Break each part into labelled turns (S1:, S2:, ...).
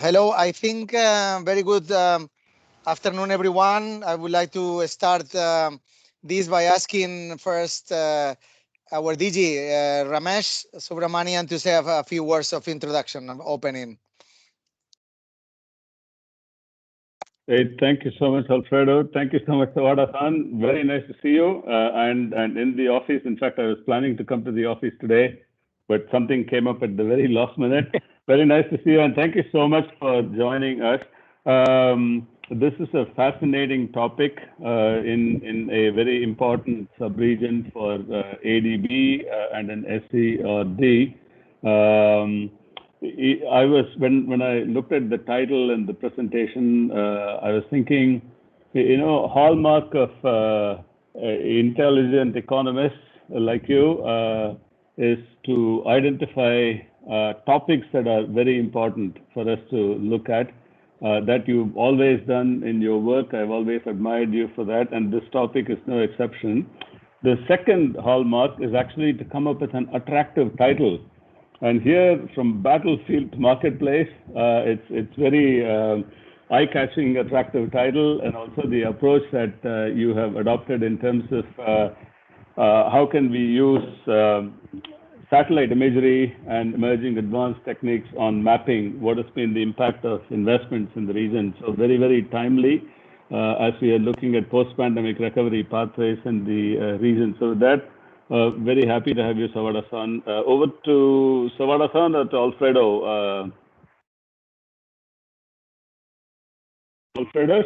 S1: Hello, I think very good afternoon, everyone. I would like to start this by asking first our DG, Ramesh Subramanian, to say a few words of introduction and opening.
S2: Hey, thank you so much, Alfredo. Thank you so much, Sawada-san. Very nice to see you. And in the office, in fact, I was planning to come to the office today, but something came up at the very last minute. Very nice to see you, and thank you so much for joining us. This is a fascinating topic in a very important sub-region for ADB and an SERD. I was when I looked at the title and the presentation, I was thinking, hallmark of intelligent economists like you is to identify topics that are very important for us to look at. That you've always done in your work. I've always admired you for that, and this topic is no exception. The second hallmark is actually to come up with an attractive title. And here, from battlefield to marketplace, it's very eye-catching, attractive title, and also the approach that you have adopted in terms of how can we use satellite imagery and emerging advanced techniques on mapping what has been the impact of investments in the region. So very, very timely as we are looking at post-pandemic recovery pathways in the region. So with that, very happy to have you, Sawada-san. Over to Sawada-san or to Alfredo. Alfredo,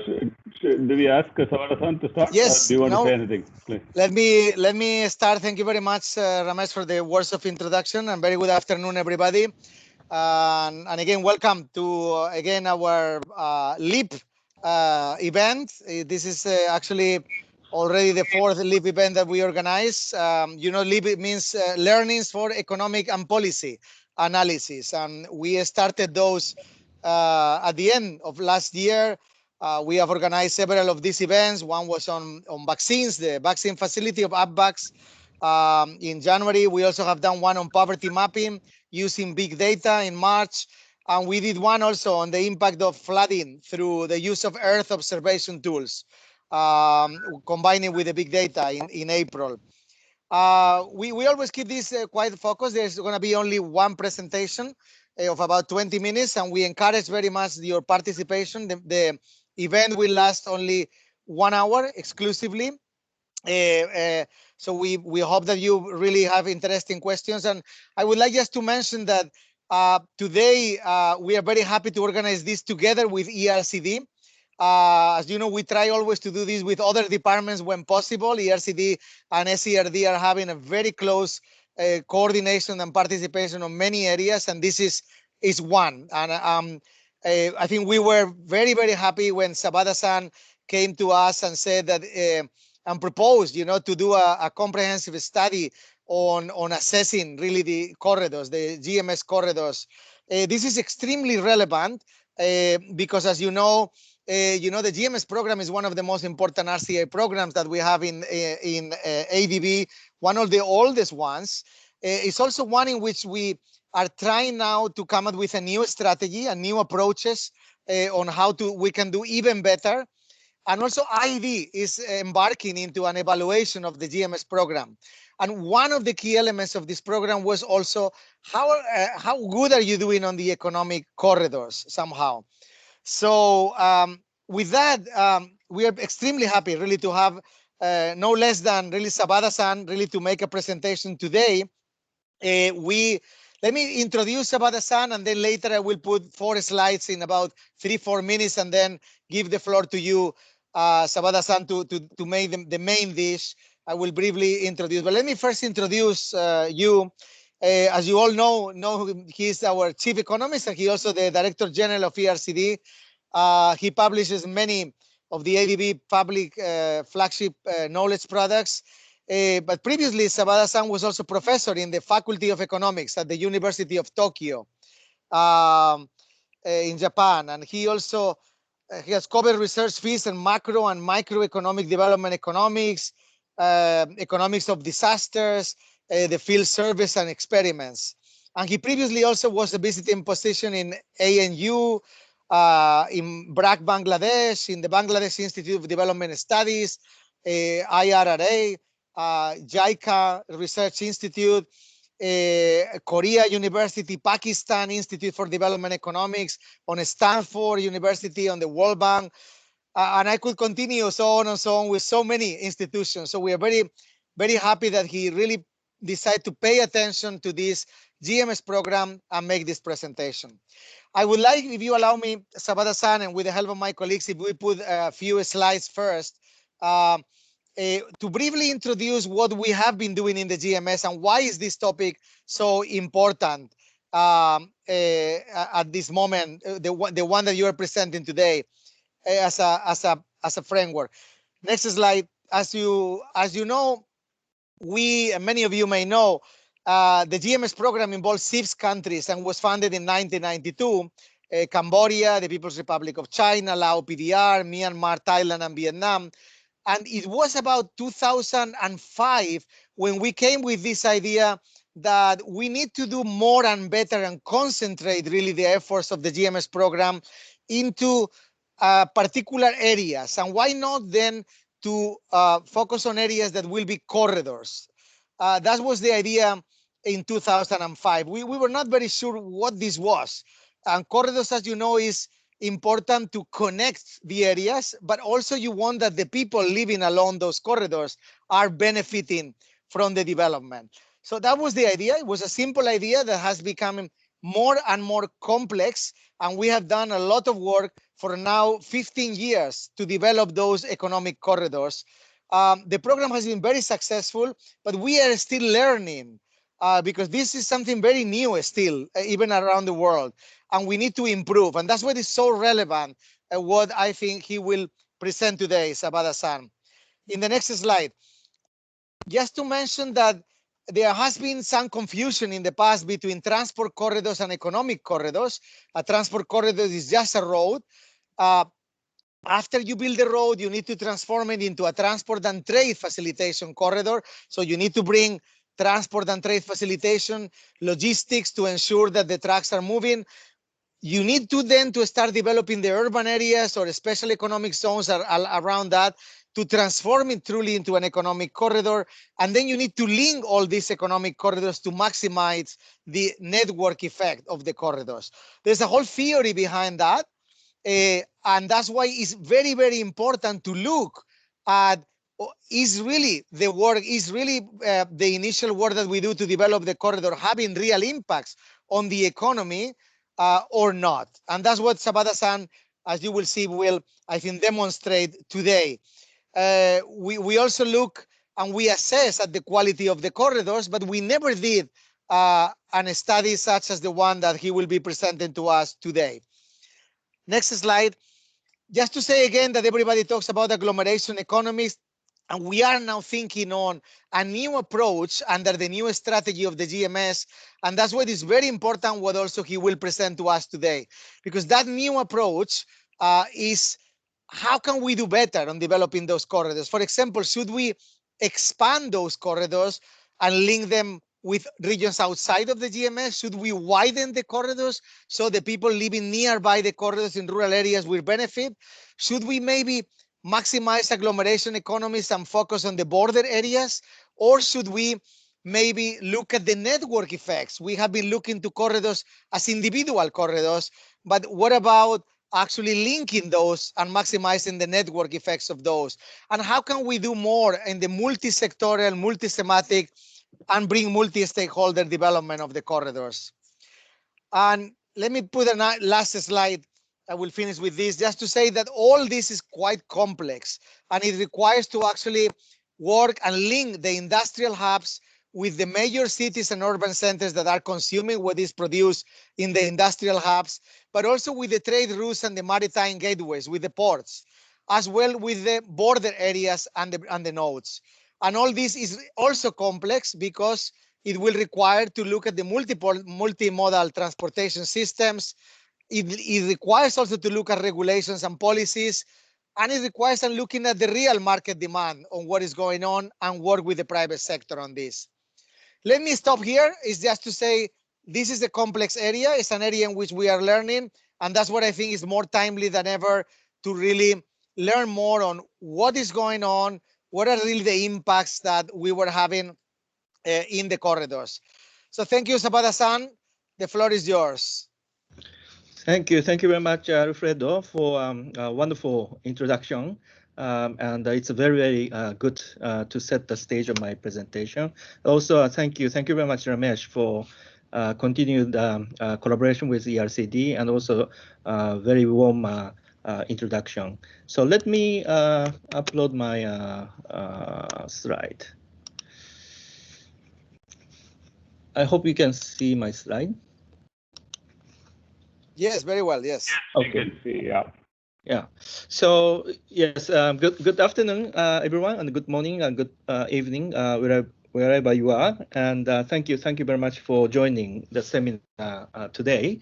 S2: do we ask Sawada-san to start?
S1: Yes.
S2: Do you want to say anything, please?
S1: Let me start. Thank you very much, Ramesh, for the words of introduction, and very good afternoon, everybody. And again, welcome to again our LEAP event. This is actually already the fourth LEAP event that we organize. LEAP means Learnings for Economic and Policy Analysis, and we started those at the end of last year. We have organized several of these events. One was on vaccines, the vaccine facility of ABVAX. In January, we also have done one on poverty mapping using big data in March. And we did one also on the impact of flooding through the use of Earth observation tools, combining with the big data in April. We always keep this quite focused. There's going to be only one presentation of about 20 minutes, and we encourage very much your participation. The event will last only 1 hour exclusively. So we hope that you really have interesting questions. And I would like just to mention that today we are very happy to organize this together with ERCD. As you know, we try always to do this with other departments when possible. ERCD and SERD are having a very close coordination and participation on many areas, and this is one. And I think we were very, very happy when Sabada-san came to us and said that and proposed, to do a comprehensive study on assessing really the corridors, the GMS corridors. This is extremely relevant because, as you know, the GMS program is one of the most important RCA programs that we have in ADB, one of the oldest ones. It's also one in which we are trying now to come up with a new strategy and new approaches on how we can do even better. And also IED is embarking into an evaluation of the GMS program. And one of the key elements of this program was also how good are you doing on the economic corridors somehow. So with that, we are extremely happy really to have no less than really Sabada-san really to make a presentation today. Let me introduce Sabada-san, and then later I will put 4 slides in about 3-4 minutes, and then give the floor to you, Sabada-san, to make the main dish. I will briefly introduce, but let me first introduce you. As you all know he's our chief economist, and he also the director general of ERCD. He publishes many of the ADB public flagship knowledge products. But previously, Sabada-san was also professor in the Faculty of Economics at the University of Tokyo in Japan. And he also he has covered research fields in macro and microeconomic development economics, economics of disasters, the field service and experiments. And he previously also was a visiting position in ANU, in BRAC, Bangladesh, in the Bangladesh Institute of Development Studies, IRRA, JICA Research Institute, Korea University, Pakistan Institute for Development Economics, on Stanford University, on the World Bank, and I could continue so on and so on with so many institutions. So we are very, very happy that he really decided to pay attention to this GMS program and make this presentation. I would like, if you allow me, Sabada-san, and with the help of my colleagues, if we put a few slides first, to briefly introduce what we have been doing in the GMS and why is this topic so important at this moment, the one that you are presenting today as a framework. Next slide. As you know, many of you may know, the GMS program involves 6 countries and was founded in 1992. Cambodia, the People's Republic of China, Laos, PDR, Myanmar, Thailand, and Vietnam. And it was about 2005 when we came with this idea that we need to do more and better and concentrate really the efforts of the GMS program into particular areas. And why not then to focus on areas that will be corridors? That was the idea in 2005. We were not very sure what this was. And corridors, as you know, is important to connect the areas, but also you want that the people living along those corridors are benefiting from the development. So that was the idea. It was a simple idea that has become more and more complex, and we have done a lot of work for now 15 years to develop those economic corridors. The program has been very successful, but we are still learning because this is something very new still, even around the world, and we need to improve. And that's what is so relevant, what I think he will present today, Sabada-san. In the next slide, just to mention that there has been some confusion in the past between transport corridors and economic corridors. A transport corridor is just a road. After you build the road, you need to transform it into a transport and trade facilitation corridor. So you need to bring transport and trade facilitation, logistics to ensure that the trucks are moving. You need to then to start developing the urban areas or special economic zones around that to transform it truly into an economic corridor. And then you need to link all these economic corridors to maximize the network effect of the corridors. There's a whole theory behind that. And that's why it's very, very important to look at is really the work, is really the initial work that we do to develop the corridor having real impacts on the economy or not. And that's what Sabada-san, as you will see, will, I think, demonstrate today. We also look and we assess at the quality of the corridors, but we never did a study such as the one that he will be presenting to us today. Next slide. Just to say again that everybody talks about agglomeration economies, and we are now thinking on a new approach under the new strategy of the GMS. And that's what is very important, what also he will present to us today, because that new approach is how can we do better on developing those corridors? For example, should we expand those corridors and link them with regions outside of the GMS? Should we widen the corridors so the people living nearby the corridors in rural areas will benefit? Should we maybe maximize agglomeration economies and focus on the border areas? Or should we maybe look at the network effects? We have been looking to corridors as individual corridors, but what about actually linking those and maximizing the network effects of those? And how can we do more in the multi-sectorial, multi-thematic, and bring multi-stakeholder development of the corridors? And let me put a last slide. I will finish with this, just to say that all this is quite complex, and it requires to actually work and link the industrial hubs with the major cities and urban centers that are consuming what is produced in the industrial hubs, but also with the trade routes and the maritime gateways, with the ports, as well with the border areas and the nodes. And all this is also complex because it will require to look at the multimodal transportation systems. It requires also to look at regulations and policies, and it requires looking at the real market demand on what is going on and work with the private sector on this. Let me stop here. It's just to say this is a complex area. It's an area in which we are learning, And that's what I think is more timely than ever to really learn more on what is going on, what are really the impacts that we were having in the corridors. So thank you, Zapata-san. The floor is yours.
S3: Thank you very much, Alfredo, for a wonderful introduction. And it's very good to set the stage of my presentation. Also, thank you very much, Ramesh, for continued collaboration with ERCD and also very warm introduction. So let me upload my slide. I hope you can see my slide.
S1: Yes, very well. Yes.
S2: Okay. You can see, yeah.
S3: Yeah. So yes, good afternoon, everyone, and good morning and good evening, wherever you are. And thank you very much for joining the seminar today.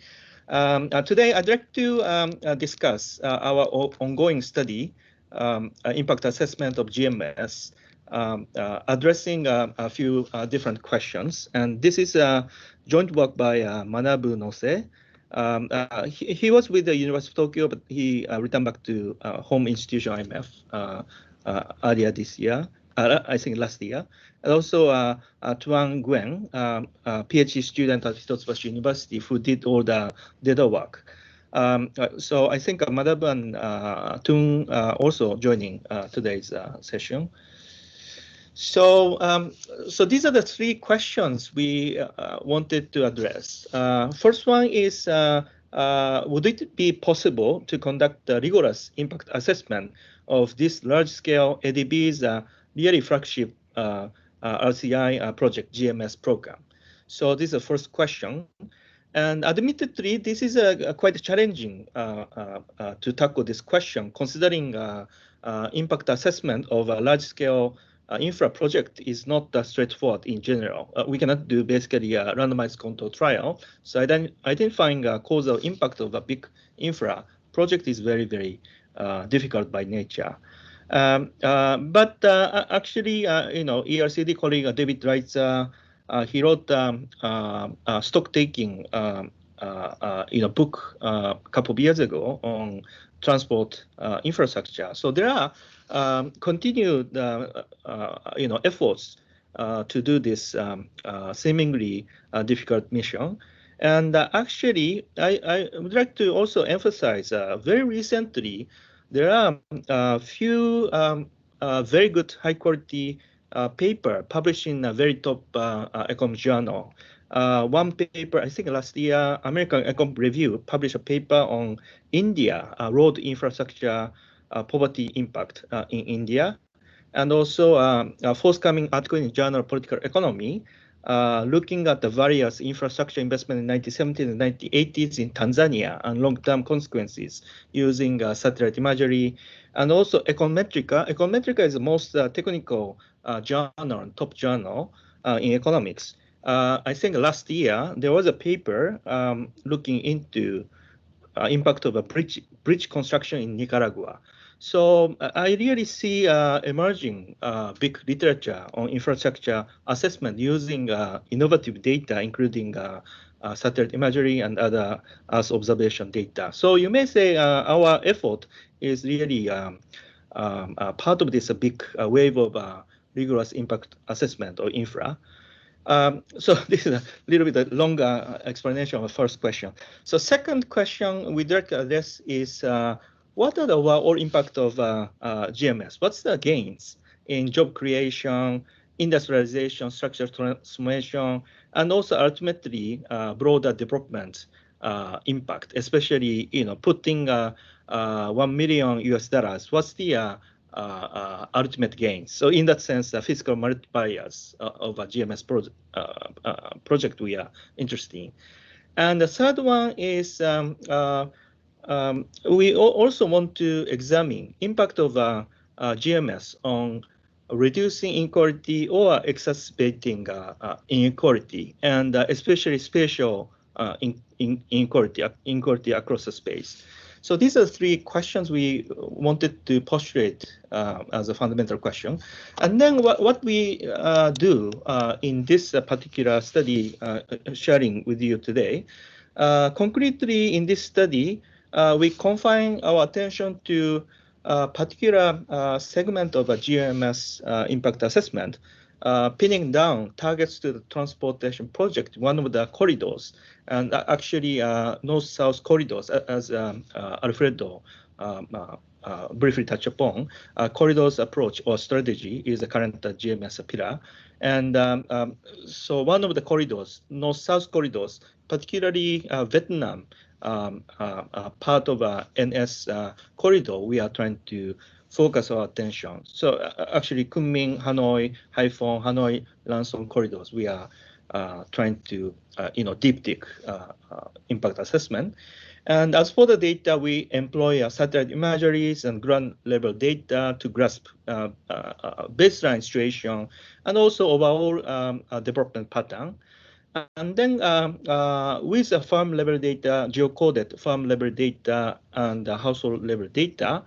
S3: Today, I'd like to discuss our ongoing study, impact assessment of GMS, addressing a few different questions. And this is a joint work by Manabu Nose. He was with the University of Tokyo, but he returned back to home institution IMF earlier this year, I think last year. And also Tuan Nguyen, PhD student at Hitotsubashi University, who did all the data work. So I think Madhav and Tung also joining today's session. So, so these are the three questions we wanted to address. First one is, would it be possible to conduct a rigorous impact assessment of this large-scale ADB's really flagship RCI project GMS program? So this is the first question. And admittedly, this is quite challenging to tackle this question, considering impact assessment of a large-scale infra project is not that straightforward in general. We cannot do basically a randomized control trial. So identifying a causal impact of a big infra project is very difficult by nature. But actually, ERCD colleague David writes, he wrote stock taking book a couple of years ago on transport infrastructure. So there are continued efforts to do this seemingly difficult mission. And actually, I would like to also emphasize very recently, there are a few very good high quality paper published in a very top econ journal. One paper, I think last year, American Econ Review published a paper on India, road infrastructure poverty impact in India, and also a forthcoming article in Journal of Political Economy, looking at the various infrastructure investment in 1970s and 1980s in Tanzania and long-term consequences using satellite imagery, and also Econometrica. Econometrica is the most technical journal and top journal in economics. I think last year there was a paper looking into impact of a bridge construction in Nicaragua. So I really see emerging big literature on infrastructure assessment using innovative data, including satellite imagery and other Earth observation data. So you may say our effort is really part of this big wave of rigorous impact assessment or infra. So this is a little bit longer explanation of the first question. So second question we'd like to address is what are the overall impact of GMS? What's the gains in job creation, industrialization, structural transformation, and also ultimately broader development impact, especially putting $1 million US. What's the ultimate gains? So in that sense, the fiscal multipliers of a GMS project we are interested in. And the third one is we also want to examine impact of GMS on reducing inequality or exacerbating inequality, and especially spatial inequality across the space. So these are three questions we wanted to postulate as a fundamental question. And then what we do in this particular study sharing with you today, Concretely, in this study, we confine our attention to a particular segment of a GMS impact assessment, pinning down targets to the transportation project, one of the corridors, and actually north-south corridors, as Alfredo briefly touched upon. Corridors approach or strategy is the current GMS pillar. And so one of the corridors, north-south corridors, particularly Vietnam, part of NS corridor, we are trying to focus our attention. So actually, Kunming, Hanoi, Haiphong, Hanoi, Lanson corridors, we are trying to deep dig impact assessment. And as for the data, we employ satellite imageries and ground level data to grasp baseline situation and also overall development pattern. And then with the farm level data, geocoded farm level data and household level data,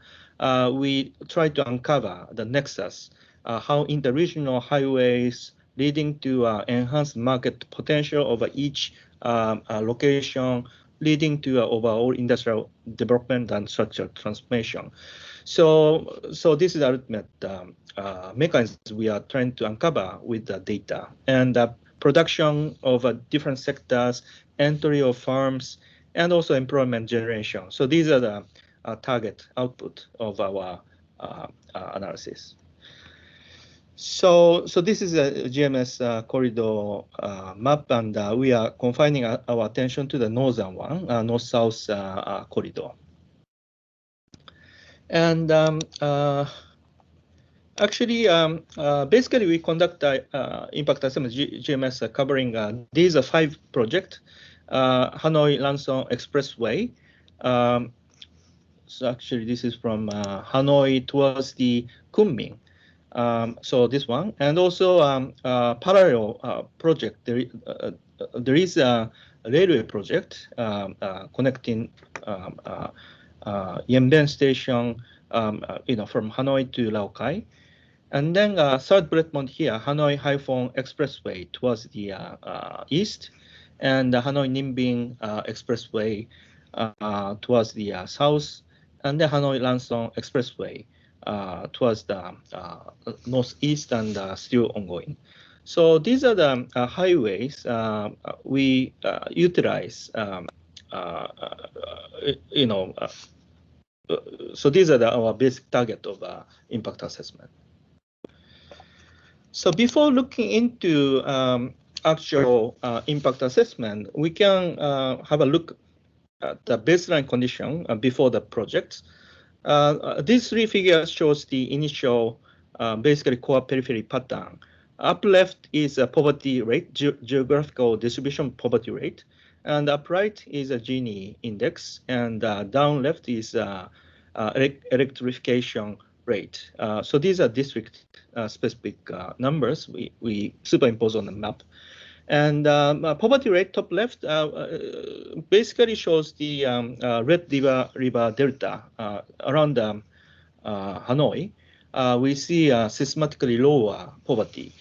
S3: we try to uncover the nexus, how interregional highways leading to enhanced market potential of each location, leading to overall industrial development and structural transformation. So this is the ultimate mechanism we are trying to uncover with the data. And production of different sectors, entry of farms, and also employment generation. So these are the target output of our analysis. So this is a GMS corridor map, and we are confining our attention to the northern one, north-south corridor. And actually, basically, we conduct impact assessment GMS covering these 5 projects: Hanoi Lanson Expressway. So actually, this is from Hanoi towards the Kunming. So this one, and also parallel project. There is a railway project connecting Yanbian Station, from Hanoi to Laokai. And then third bullet point here, Hanoi Haiphong Expressway towards the east, and the Hanoi Ninh Expressway towards the south, and the Hanoi Lanson Expressway towards the northeast and still ongoing. So these are the highways we utilize. So these are our basic target of impact assessment. So before looking into actual impact assessment, we can have a look at the baseline condition before the project. These 3 figures shows the initial, basically core periphery pattern. Up left is a poverty rate, geographical distribution poverty rate, and up right is a Gini index, and down left is electrification rate. So these are district specific numbers we superimpose on the map. And poverty rate top left basically shows the Red River Delta around Hanoi. We see systematically lower poverty.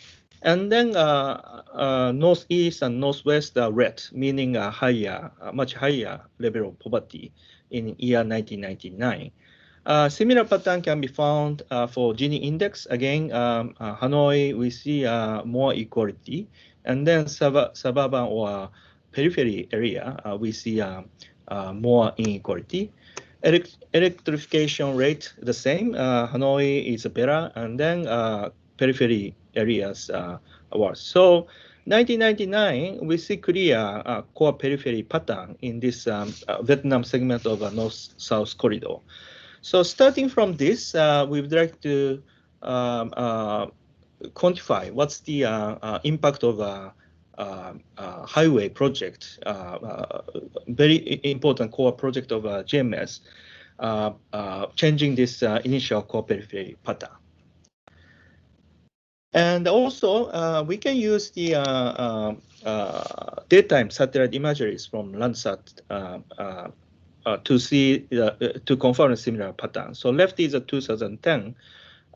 S3: And then northeast and northwest are red, meaning a higher, much higher level of poverty in year 1999. Similar pattern can be found for Gini index. Again, Hanoi, we see more equality. And then suburban or periphery area, we see more inequality. Electrification rate, the same. Hanoi is better, and then periphery areas are worse. So 1999, we see clear core periphery pattern in this Vietnam segment of a north-south corridor. So starting from this, we would like to quantify what's the impact of a highway project, very important core project of GMS, changing this initial core periphery pattern. And also, we can use the daytime satellite imageries from Landsat to see to confirm a similar pattern. So left is a 2010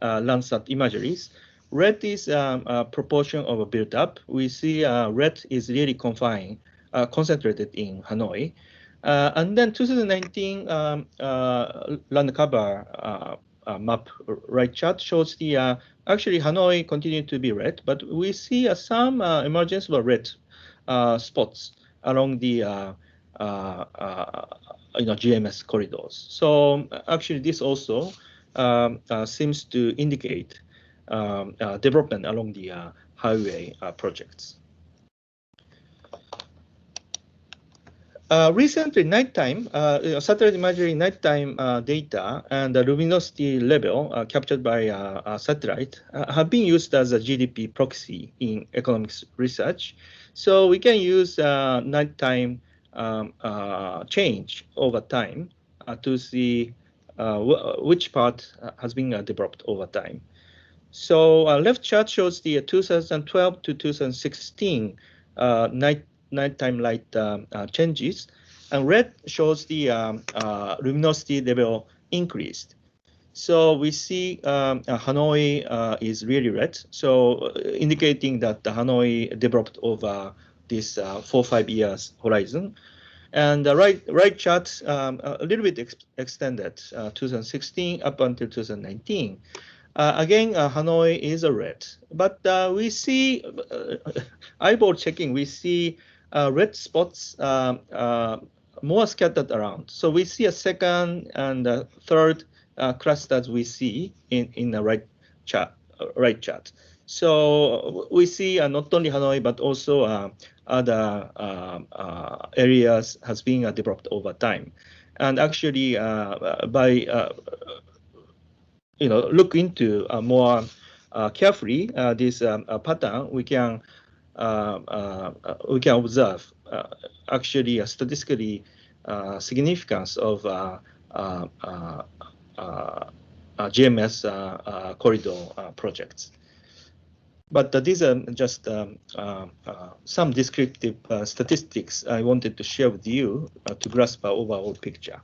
S3: Landsat imageries. Red is a proportion of a build-up. We see red is really confined concentrated in Hanoi. And then 2019 land cover map right chart shows the actually Hanoi continued to be red, but we see some emergence of red spots along the GMS corridors. So actually, this also seems to indicate development along the highway projects. Recently, nighttime satellite imagery nighttime data and the luminosity level captured by satellite have been used as a GDP proxy in economics research. So we can use nighttime change over time to see which part has been developed over time. So left chart shows the 2012 to 2016 nighttime light changes, and red shows the luminosity level increased. So we see Hanoi is really red, so indicating that the Hanoi developed over this 4-5 years horizon. And the right chart a little bit extended 2016 up until 2019. Again, Hanoi is a red, but we see eyeball checking. We see red spots more scattered around. So we see a second and a third clusters we see in the right chart. So we see not only Hanoi but also other areas has been developed over time, and actually by look into more carefully this pattern, we can observe actually statistically significance of GMS corridor projects. But these are just some descriptive statistics I wanted to share with you to grasp our overall picture.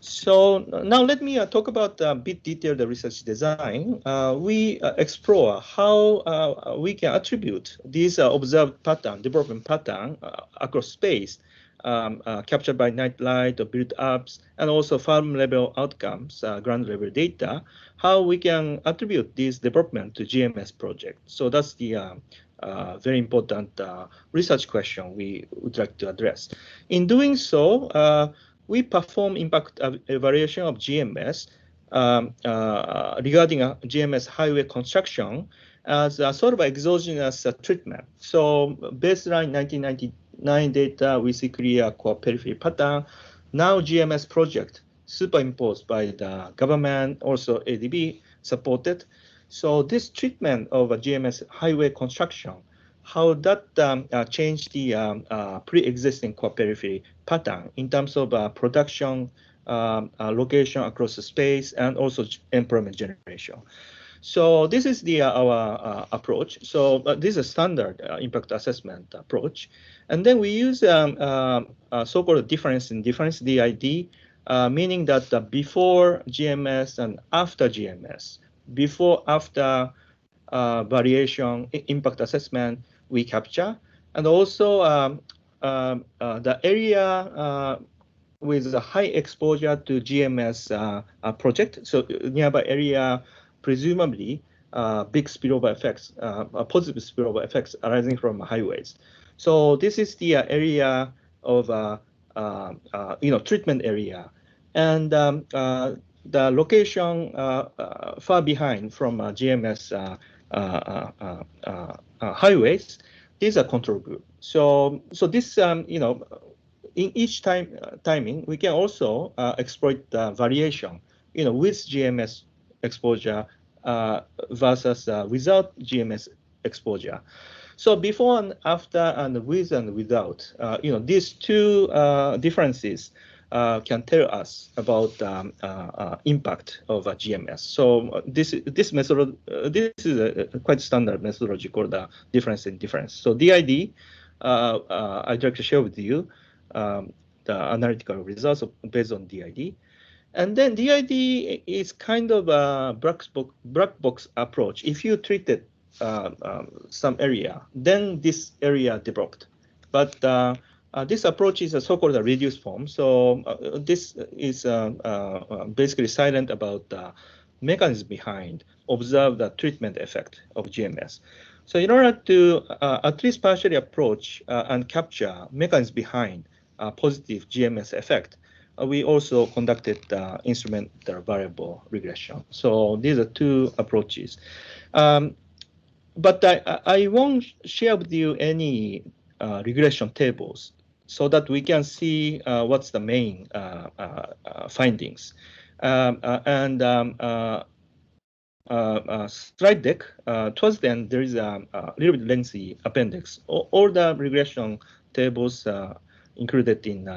S3: So now let me talk about a bit detailed research design. We explore how we can attribute these observed pattern, development pattern across space captured by night light or build-ups, and also farm level outcomes, ground level data, how we can attribute this development to GMS project. So that's the very important research question we would like to address. In doing so, we perform impact evaluation of GMS regarding GMS highway construction as a sort of exogenous treatment. So baseline 1999 data, we see clear core periphery pattern. Now GMS project superimposed by the government, also ADB supported. So this treatment of a GMS highway construction, how that changed the pre-existing core periphery pattern in terms of production, location across the space, and also employment generation. So this is the our approach. So this is a standard impact assessment approach. And then we use so-called difference in difference, DID, meaning that before GMS and after GMS, before, after variation impact assessment we capture, and also the area with a high exposure to GMS project, so nearby area presumably big spillover effects, positive spillover effects arising from highways. So this is the area of treatment area, and the location far behind from GMS highways. These are control group. So this in each timing we can also exploit the variation with GMS exposure versus without GMS exposure. So before and after, and with and without, these two differences can tell us about impact of a GMS. So this method, this is a quite standard methodology called the difference in difference. So DID, I'd like to share with you the analytical results based on DID. And then DID is kind of a black box approach. If you treated some area, then this area developed. But This approach is a so-called reduced form. So this is basically silent about the mechanism behind observe the treatment effect of GMS. So in order to at least partially approach and capture mechanism behind positive GMS effect, we also conducted instrumental variable regression. So these are two approaches. But I won't share with you any regression tables so that we can see what's the main findings. Slide deck, towards the end, there is a little bit lengthy appendix. All the regression tables included in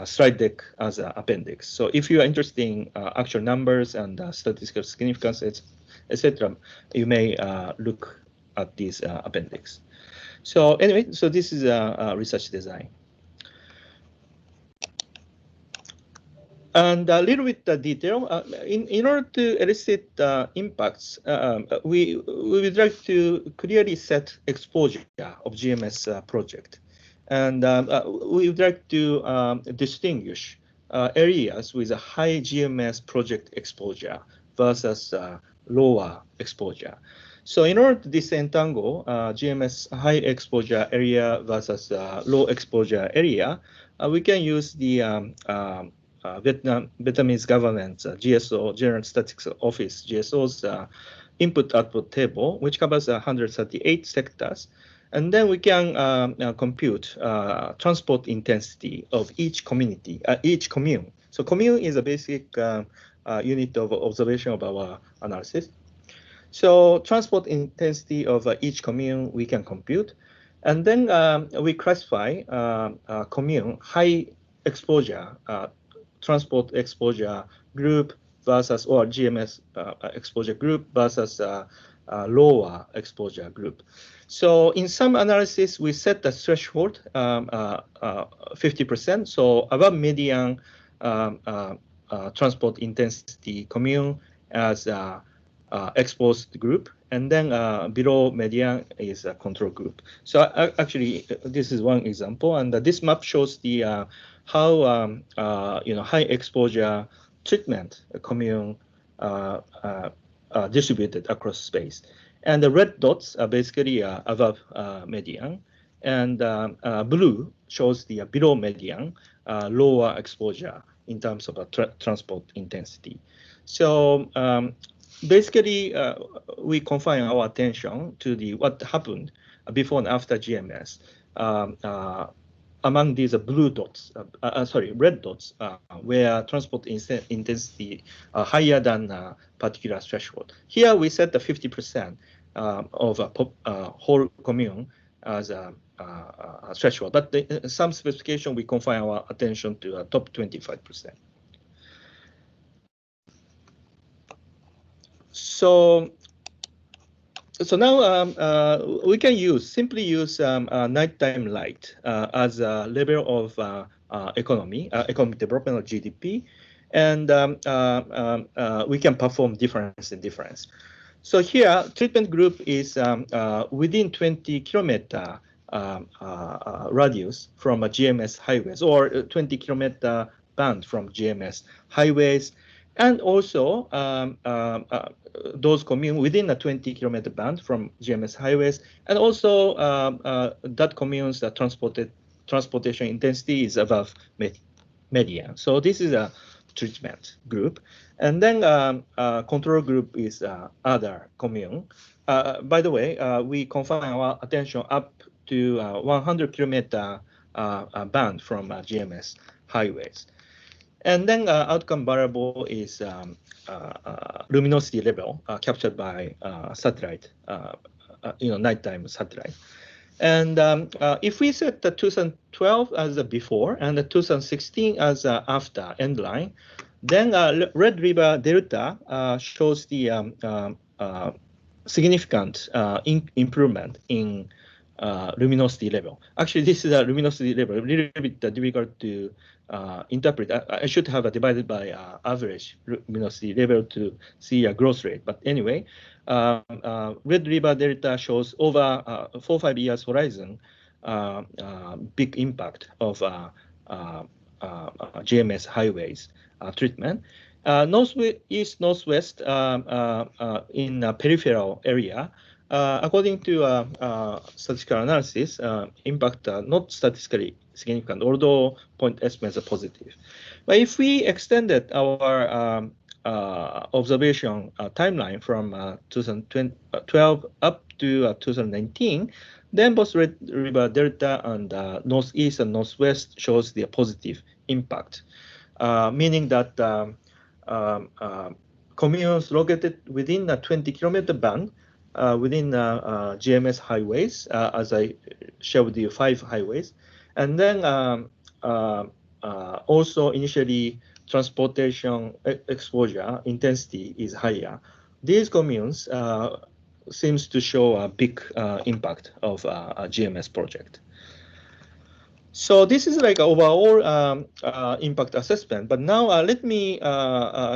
S3: slide deck as an appendix. So if you are interested in actual numbers and statistical significance, etc., you may look at this appendix. So anyway, so this is a research design. And a little bit detail, in order to elicit impacts, we would like to clearly set exposure of GMS project. And we would like to distinguish areas with a high GMS project exposure versus lower exposure. So in order to disentangle GMS high exposure area versus low exposure area, we can use the Vietnamese government's GSO, General Statistics Office, GSO's input-output table, which covers 138 sectors. And then we can compute transport intensity of each community, each commune. So commune is a basic unit of observation of our analysis. So transport intensity of each commune we can compute. And then we classify commune high exposure transport exposure group versus or GMS exposure group versus lower exposure group. So in some analysis, we set the threshold 50%. So above median transport intensity commune as exposed group, and then below median is a control group. So actually, this is one example, and this map shows the how high exposure treatment commune distributed across space. And the red dots are basically above median, and blue shows the below median, lower exposure in terms of transport intensity. So basically, we confine our attention to the what happened before and after GMS. Among these blue dots, red dots, where transport intensity higher than a particular threshold. Here we set the 50% of a whole commune as a threshold, but some specification we confine our attention to a top 25%. So now we can simply use nighttime light as a level of economic development of GDP, and we can perform difference in difference. So here, treatment group is within 20 kilometer radius from a GMS highways, or 20 kilometer band from GMS highways, and also those commune within a 20 kilometer band from GMS highways, and also that commune's transportation intensity is above median. So this is a treatment group. And then control group is other commune. By the way, we confine our attention up to 100 kilometer band from GMS highways. And then outcome variable is luminosity level captured by satellite, nighttime satellite. And if we set the 2012 as the before and the 2016 as after end line, then Red River Delta shows the significant improvement in luminosity level. Actually, this is a luminosity level, a little bit difficult to interpret. I should have divided by average luminosity level to see a growth rate. But anyway, Red River Delta shows over 4-5 years horizon big impact of GMS highways treatment. Northeast, northwest in peripheral area, according to statistical analysis, impact not statistically significant, although point estimates are positive. But if we extended our observation timeline from 2012 up to 2019, then both Red River Delta and northeast and northwest shows the positive impact, meaning that communes located within a 20-kilometer band within GMS highways, as I showed you 5 highways, and then also initially transportation exposure intensity is higher. These communes seems to show a big impact of a GMS project. So this is like overall impact assessment. But now let me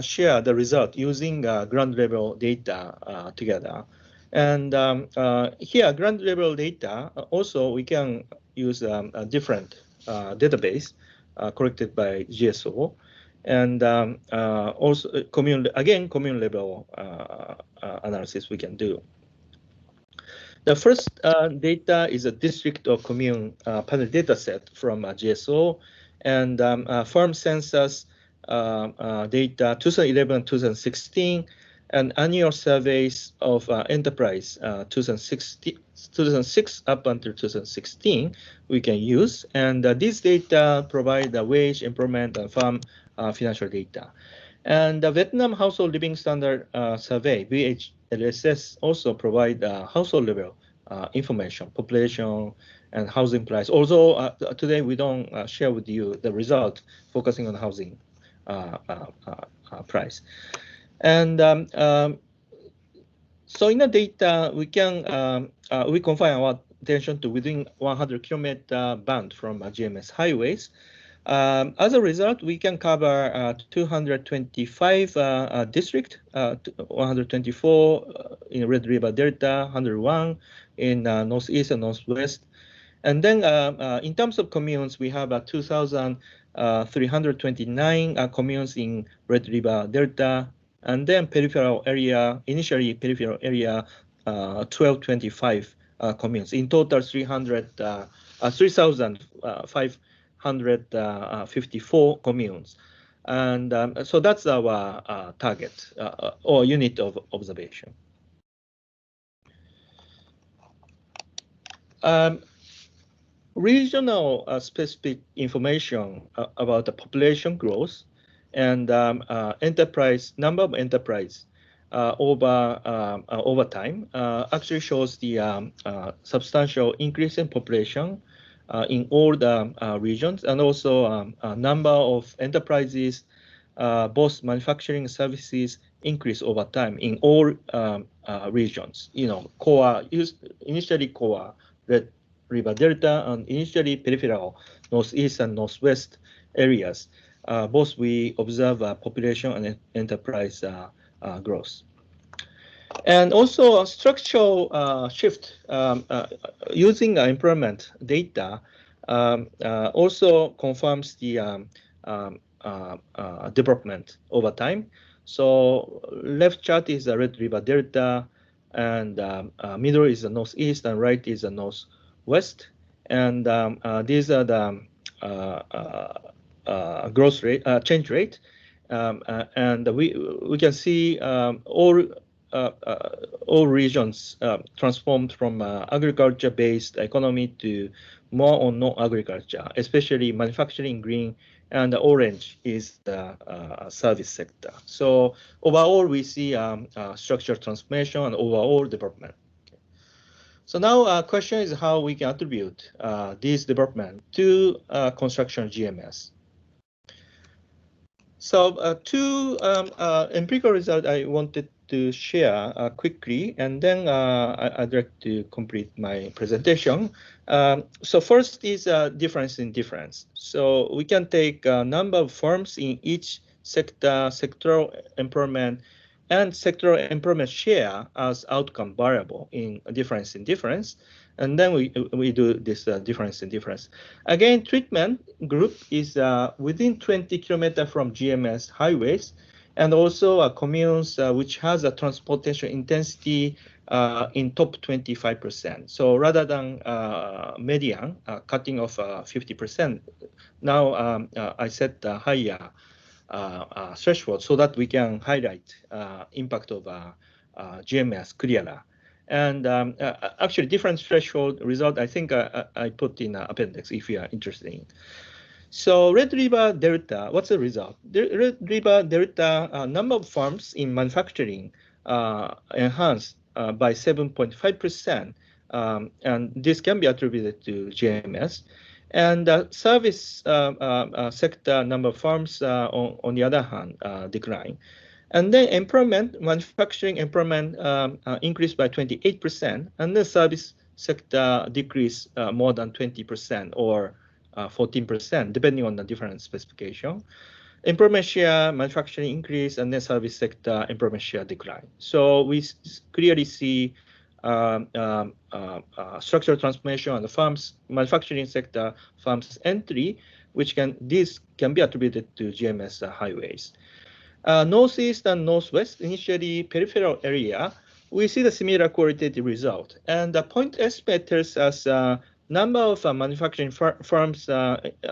S3: share the result using ground level data together. And here, ground level data, also we can use a different database collected by GSO. And also commune level analysis we can do. The first data is a district or commune panel data set from GSO, and farm census data 2011-2016, and annual surveys of enterprise 2006 up until 2016 we can use. And these data provide the wage, employment, and farm financial data. And the Vietnam Household Living Standard Survey, VHLSS, also provide household level information, population, and housing price. Although today we don't share with you the result focusing on housing price. And so in the data, we can we confine our attention to within 100-kilometer band from GMS highways. As a result, we can cover 225 districts, 124 in Red River Delta, 101 in northeast and northwest. And then in terms of communes, we have 2,329 communes in Red River Delta, and then peripheral area, initially peripheral area, 1,225 communes. In total, 3,554 communes. And so that's our target or unit of observation. Regional specific information about the population growth and enterprise number of enterprise over time actually shows the substantial increase in population in all the regions, and also number of enterprises, both manufacturing services, increase over time in all regions. You know, core initially core Red River Delta, and initially peripheral northeast and northwest areas. Both we observe population and enterprise growth. And also a structural shift using employment data also confirms the development over time. So left chart is the Red River Delta, and middle is the northeast, and right is the northwest. And these are the growth rate, change rate, and we can see all regions transformed from agriculture-based economy to more on non-agriculture, especially manufacturing green, and the orange is the service sector. So overall, we see structural transformation and overall development. Okay. So now question is how we can attribute this development to construction GMS. So two empirical results I wanted to share quickly, and then I'd like to complete my presentation. So first is difference in difference. So we can take a number of firms in each sector, sectoral employment, and sectoral employment share as outcome variable in difference in difference. And then we do this difference in difference. Again, treatment group is within 20 kilometers from GMS highways, and also communes which has a transportation intensity in top 25%. So rather than median cutting off 50%, now I set the higher threshold so that we can highlight impact of GMS clearer. And actually, different threshold result, I think I put in appendix if you are interested in. So Red River Delta, what's the result? The Red River Delta number of farms in manufacturing enhanced by 7.5%, and this can be attributed to GMS. And service sector number of farms, on the other hand, decline. And then employment, manufacturing employment increased by 28%, and the service sector decreased more than 20% or 14%, depending on the different specification. Employment share, manufacturing increase, and then service sector employment share decline. So we clearly see structural transformation on the farms, manufacturing sector farms entry, these can be attributed to GMS highways. Northeast and northwest, initially peripheral area, we see the similar qualitative result. And the point estimate tells us number of manufacturing firms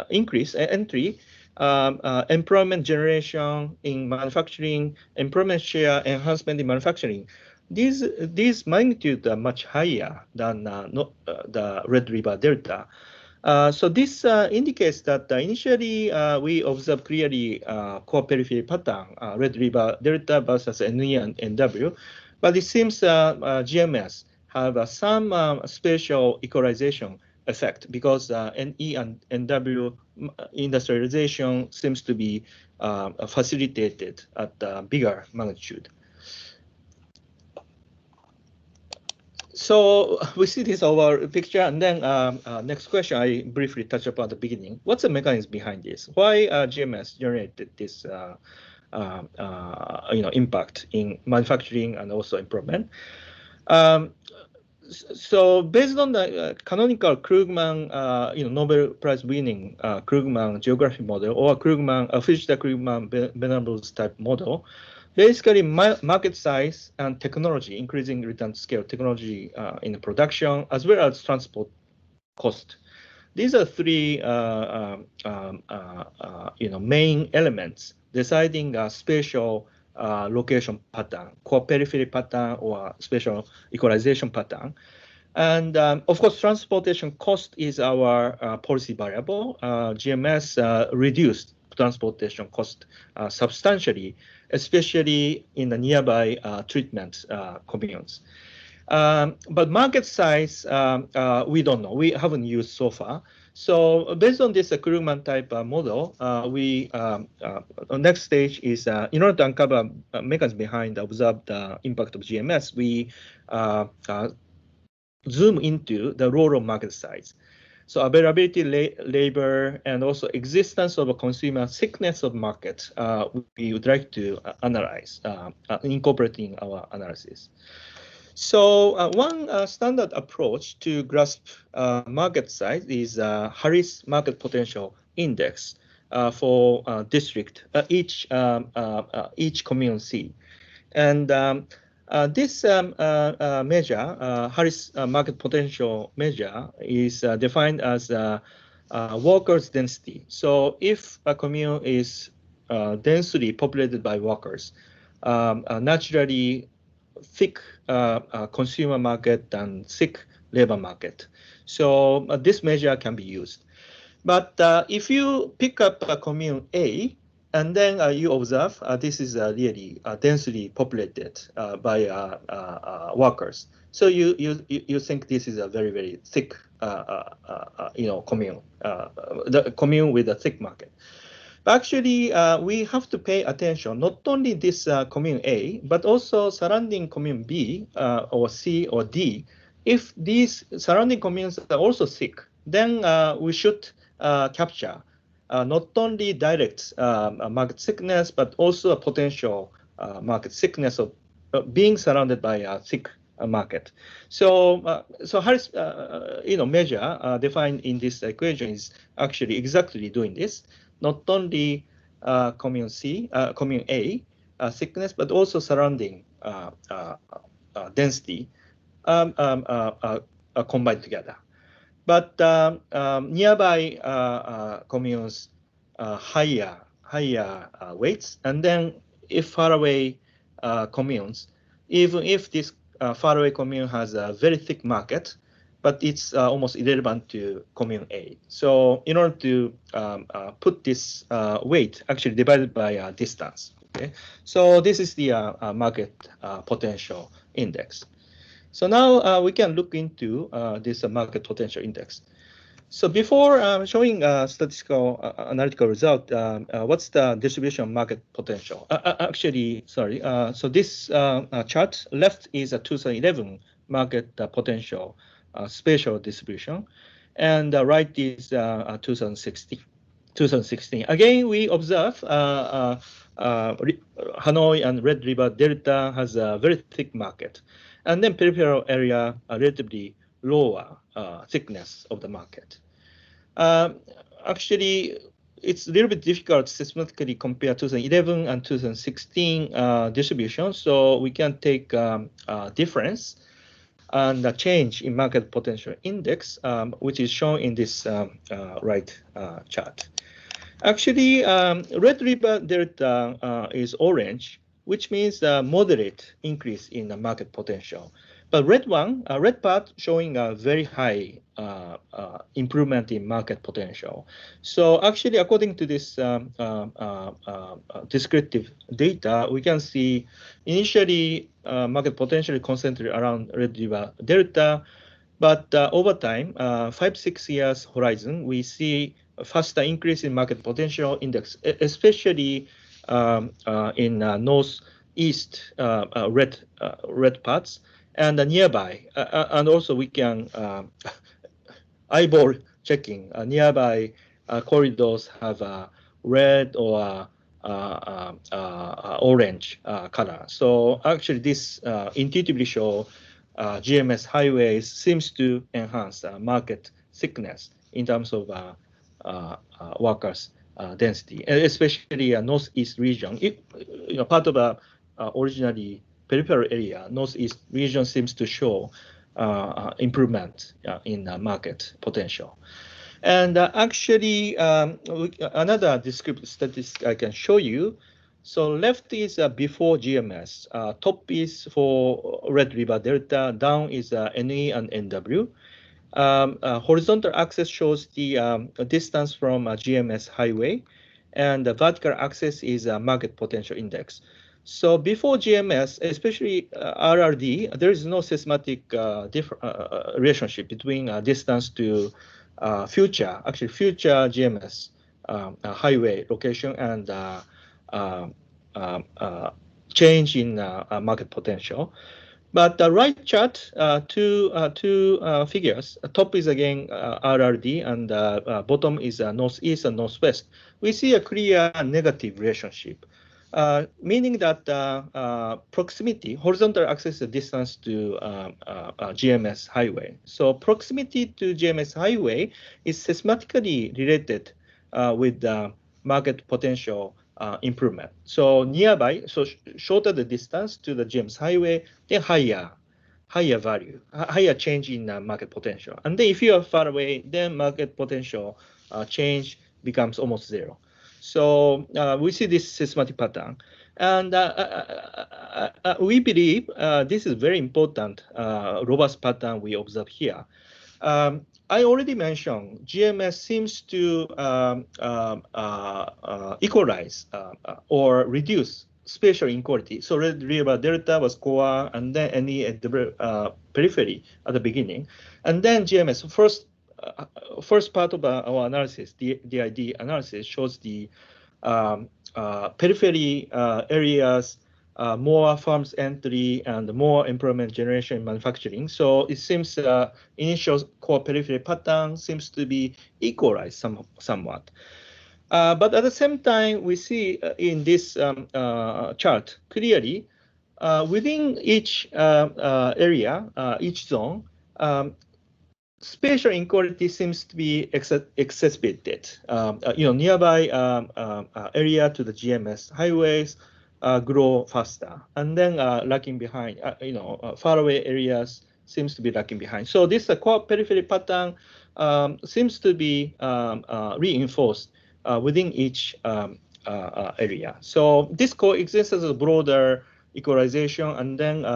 S3: increase entry, employment generation in manufacturing, employment share enhancement in manufacturing. These magnitudes are much higher than the Red River Delta. So this indicates that initially we observe clearly core periphery pattern, Red River Delta versus NE and NW, but it seems GMS have some spatial equalization effect because NE and NW industrialization seems to be facilitated at a bigger magnitude. So we see this over picture, and then next question I briefly touch upon at the beginning. What's the mechanism behind this? Why GMS generated this impact in manufacturing and also employment? So based on the canonical Krugman, Nobel Prize winning Krugman geography model or Krugman, Fujita-Krugman-Venables type model, basically market size and technology, increasing return scale technology in the production, as well as transport cost. These are three main elements deciding a spatial location pattern, core periphery pattern, or spatial equalization pattern. And of course, transportation cost is our policy variable. GMS reduced transportation cost substantially, especially in the nearby treatment communes. But market size, we don't know. We haven't used so far. So based on this Krugman type model, next stage is in order to uncover mechanisms behind the observed impact of GMS, we zoom into the role of market size. So availability, labor, and also existence of a consumer thickness of market, we would like to analyze, incorporating our analysis. So one standard approach to grasp market size is Harris Market Potential Index for district, each commune C. And this measure, Harris Market Potential measure, is defined as workers' density. So if a commune is densely populated by workers, naturally thick consumer market and thick labor market. So this measure can be used. But if you pick up a commune A, and then you observe this is really densely populated by workers. So you think this is a very, very thick commune, the commune with a thick market. But actually, we have to pay attention not only this commune A, but also surrounding commune B or C or D. If these surrounding communes are also thick, then we should capture not only direct market thickness, but also a potential market thickness of being surrounded by thick market. So Harris measure defined in this equation is actually exactly doing this. Not only commune A thickness, but also surrounding density combined together. But nearby communes higher weights, and then if faraway communes, even if this faraway commune has a very thick market, but it's almost irrelevant to commune A. So in order to put this weight actually divided by distance. Okay, so this is the market potential index. So now we can look into this market potential index. So before showing statistical analytical result, what's the distribution of market potential? Actually, sorry. So this chart left is a 2011 market potential spatial distribution, and right is 2016. 2016. Again, we observe Hanoi and Red River Delta has a very thick market, and then peripheral area a relatively lower thickness of the market. Actually, it's a little bit difficult to systematically compare 2011 and 2016 distribution, so we can take difference and the change in market potential index, which is shown in this right chart. Actually, Red River Delta is orange, which means a moderate increase in the market potential. But red part showing a very high improvement in market potential. So actually, according to this descriptive data, we can see initially market potential concentrated around Red River Delta, but over time, 5-6 years horizon, we see a faster increase in market potential index, especially in northeast red parts and nearby. And also we can eyeball checking nearby corridors have red or orange color. So actually this intuitively show GMS highways seems to enhance market thickness in terms of workers density, especially northeast region. Part of the originally peripheral area, northeast region seems to show improvement in market potential. And actually, another descriptive statistic I can show you. So left is before GMS, top is for Red River Delta, down is NE and NW. Horizontal axis shows the distance from GMS highway, and the vertical axis is market potential index. So before GMS, especially RRD, there is no systematic relationship between distance to future GMS highway location and change in market potential. But the right chart, two figures. Top is again RRD, and bottom is northeast and northwest. We see a clear negative relationship, meaning that proximity, horizontal axis is distance to GMS highway. So proximity to GMS highway is systematically related with the market potential improvement. So nearby, so shorter the distance to the GMS highway, then higher value, higher change in market potential. And then if you are far away, then market potential change becomes almost zero. So we see this systematic pattern. And we believe this is very important, robust pattern we observe here. I already mentioned GMS seems to equalize or reduce spatial inequality. So Red River Delta was core, and then NE at the periphery at the beginning, and then GMS. First part of our analysis, the DID analysis, shows the periphery areas, more farms entry and more employment generation in manufacturing. So it seems initial core periphery pattern seems to be equalized somewhat. But at the same time, we see in this chart clearly within each area, each zone, spatial inequality seems to be exacerbated. Nearby area to the GMS highways grow faster, and then lagging behind. Faraway areas seems to be lagging behind. So this core periphery pattern seems to be reinforced within each area. So this coexists as a broader equalization, and then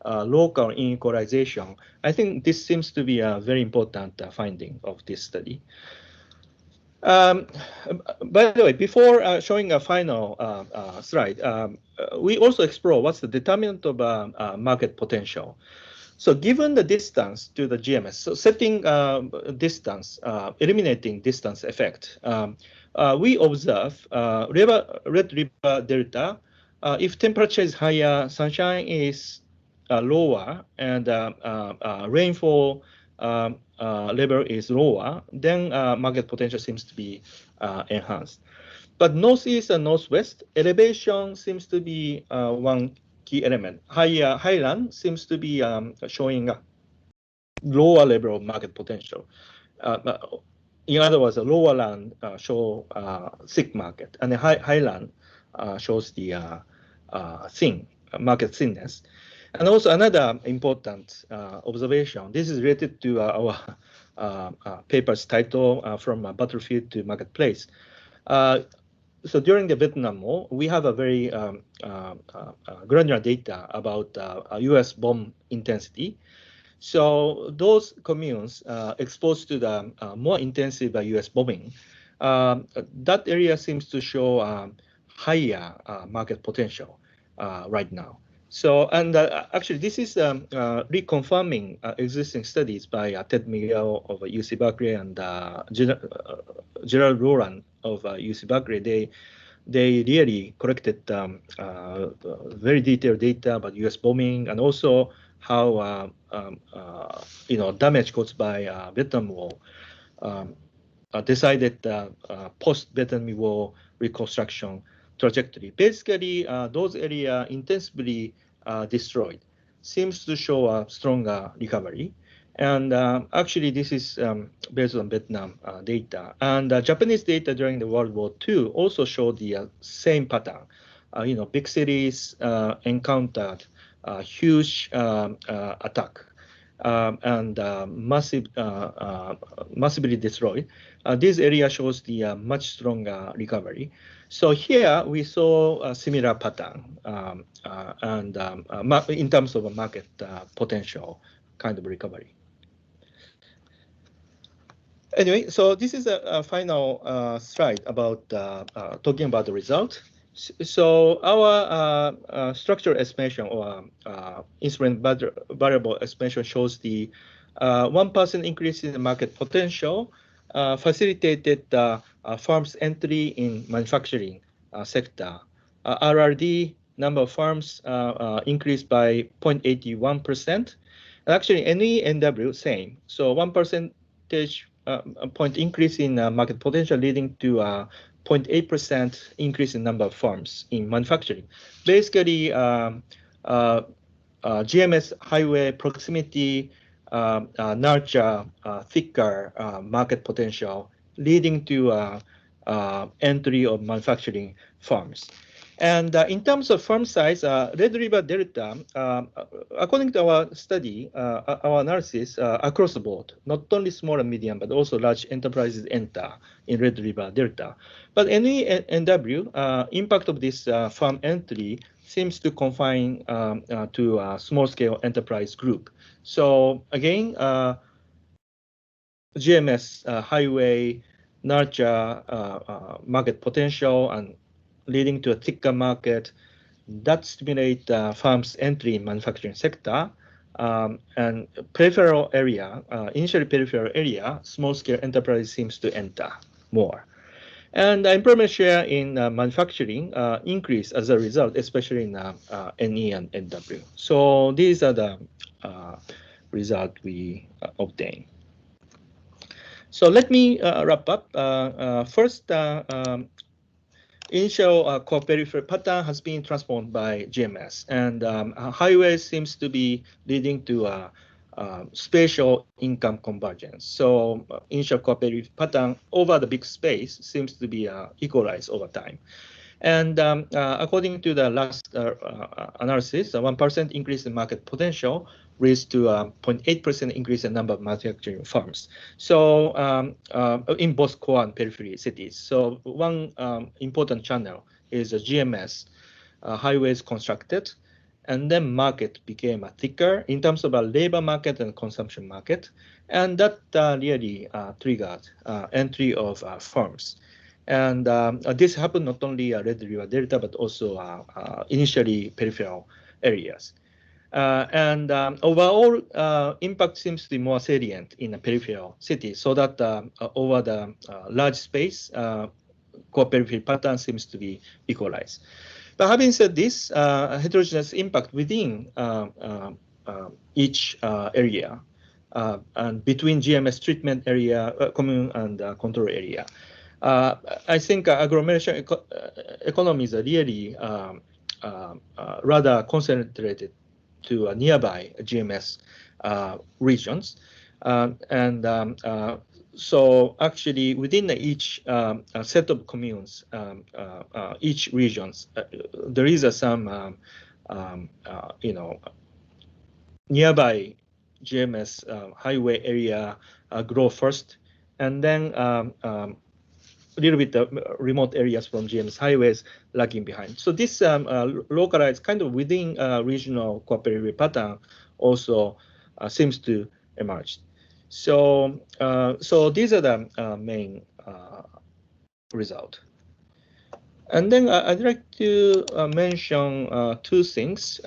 S3: local inequalization. I think this seems to be a very important finding of this study. By the way, before showing a final slide, we also explore what's the determinant of market potential. So given the distance to the GMS, so setting distance, eliminating distance effect, we observe Red River Delta. If temperature is higher, sunshine is lower, and rainfall level is lower, then market potential seems to be enhanced. But northeast and northwest, elevation seems to be one key element. Highland seems to be showing a lower level of market potential. In other words, a lower land show thick market, and the highland shows the thin market thinness. And also another important observation. This is related to our paper's title, from battlefield to marketplace. So during the Vietnam War, we have a very granular data about U.S. bomb intensity. So those communes exposed to the more intensive U.S. bombing, that area seems to show higher market potential right now. So, and actually, this is reconfirming existing studies by Ted Miguel of UC Berkeley and Gerald Roland of UC Berkeley. They really collected very detailed data about U.S. bombing, and also how damage caused by Vietnam War decided post-Vietnam War reconstruction trajectory. Basically, those areas intensively destroyed seems to show a stronger recovery. And actually, this is based on Vietnam data. And Japanese data during the World War II also showed the same pattern. Big cities encountered a huge attack and massively destroyed. This area shows the much stronger recovery. So here we saw a similar pattern, and in terms of a market potential kind of recovery. Anyway, so this is a final slide about talking about the result. So our structural estimation, or instrument variable estimation, shows the 1% increase in the market potential facilitated firms' entry in manufacturing sector. RRD number of firms increased by 0.81%. Actually, NENW same. So 1 percentage point increase in market potential, leading to 0.8% increase in number of firms in manufacturing. Basically, GMS highway proximity nurture thicker market potential, leading to entry of manufacturing firms. And in terms of firm size, Red River Delta, according to our study, our analysis across the board, not only small and medium, but also large enterprises enter in Red River Delta. But NENW, impact of this firm entry seems to confine to a small-scale enterprise group. So again, GMS highway nurture market potential and leading to a thicker market that stimulate firms' entry in manufacturing sector, and peripheral area, initially peripheral area, small-scale enterprise seems to enter more. And employment share in manufacturing increase as a result, especially in NE and NW. So these are the results we obtain. So let me wrap up. First, initial core peripheral pattern has been transformed by GMS, and highway seems to be leading to spatial income convergence. So initial core peripheral pattern over the big space seems to be equalized over time. And according to the last analysis, a 1% increase in market potential leads to a 0.8% increase in number of manufacturing firms. So in both core and periphery cities. So one important channel is a GMS, highways constructed, and then market became thicker in terms of a labor market and consumption market. And that really triggered entry of firms. And this happened not only Red River Delta, but also initially peripheral areas. And overall impact seems to be more salient in a peripheral city, so that over the large space, core peripheral pattern seems to be equalized. But having said this, heterogeneous impact within each area and between GMS treatment area, commune and control area. I think agglomeration economies are really rather concentrated to nearby GMS regions. So actually within each set of communes, each regions, there is some, nearby GMS highway area grow first, and then a little bit remote areas from GMS highways lagging behind. So this localized kind of within regional core peripheral pattern also seems to emerge. So so these are the main result. And then I'd like to mention two things.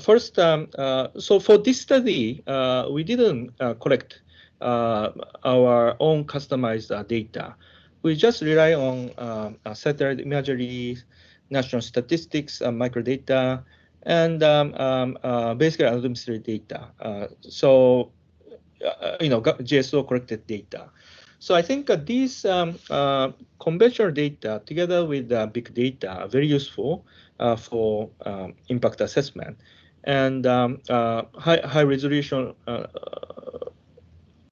S3: First, so for this study, we didn't collect our own customized data. We just rely on satellite imagery, national statistics, microdata, and basically administrative data. So GSO collected data. So I think these conventional data together with big data are very useful for impact assessment, and high resolution